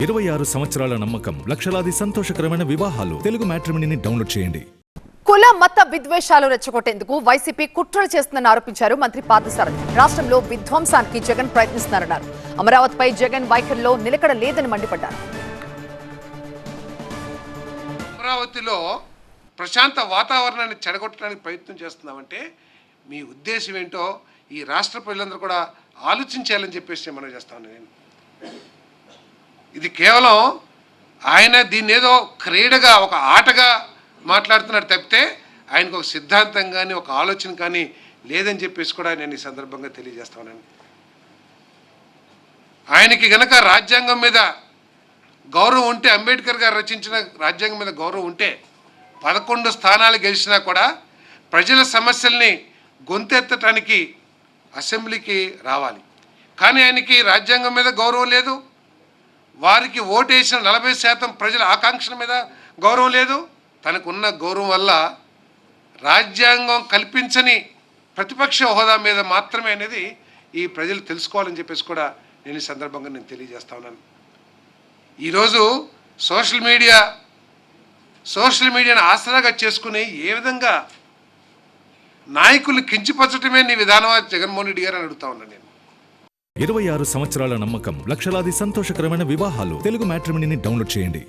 26 సంవత్సరాల నమ్మకం, లక్షలాది సంతోషకరమైన వివాహాలు. తెలుగు మ్యాట్రిమోనీని డౌన్లోడ్ చేయండి. కుల మత విద్వేషాలు రెచ్చగొట్టేందుకు వైసీపీ కుట్రలు చేస్తుందని ఆరోపించారు మంత్రి పార్థసారథి. రాష్ట్రంలో విధ్వంసానికి జగన్ ప్రయత్నిస్తున్నారన్నారు. అమరావతిపై జగన్ వైఖరిలో నిలకడ లేదని మండిపడ్డారు. అమరావతిలో ప్రశాంత వాతావరణాన్ని చెడగొట్టడానికి ప్రయత్నం చేస్తున్నామంటే మీ ఉద్దేశం ఏంటో ఈ రాష్ట్ర ప్రజలందరూ కూడా ఆలోచించాలని చెప్పేసి మనం చేస్తాను. నేను ఇది కేవలం ఆయన దీన్ని ఏదో క్రీడగా ఒక ఆటగా మాట్లాడుతున్నాడు తప్పితే ఆయనకు ఒక సిద్ధాంతం కానీ ఒక ఆలోచన కానీ లేదని చెప్పేసి కూడా నేను ఈ సందర్భంగా తెలియజేస్తాను. ఆయనకి గనక రాజ్యాంగం మీద గౌరవం ఉంటే, అంబేద్కర్ గారు రచించిన రాజ్యాంగం మీద గౌరవం ఉంటే 11 స్థానాలు గెలిచినా కూడా ప్రజల సమస్యల్ని గొంతెత్తటానికి అసెంబ్లీకి రావాలి. కానీ ఆయనకి రాజ్యాంగం మీద గౌరవం లేదు, వారికి ఓటేసిన 40% ప్రజల ఆకాంక్షల మీద గౌరవం లేదు. తనకున్న గౌరవం వల్ల రాజ్యాంగం కల్పించని ప్రతిపక్ష హోదా మీద మాత్రమే అనేది ఈ ప్రజలు తెలుసుకోవాలని చెప్పేసి కూడా నేను ఈ సందర్భంగా నేను తెలియజేస్తా ఉన్నాను. ఈరోజు సోషల్ మీడియాను ఆసరాగా చేసుకుని ఏ విధంగా నాయకులు కించిపరచడమే నీ విధానమా జగన్మోహన్ రెడ్డి గారు అని అడుగుతా ఉన్నాను నేను. 26 సంవత్సరాల నమ్మకం, లక్షలాది సంతోషకరమైన వివాహాలు. తెలుగు మ్యాట్రిమోనీని డౌన్లోడ్ చేయండి.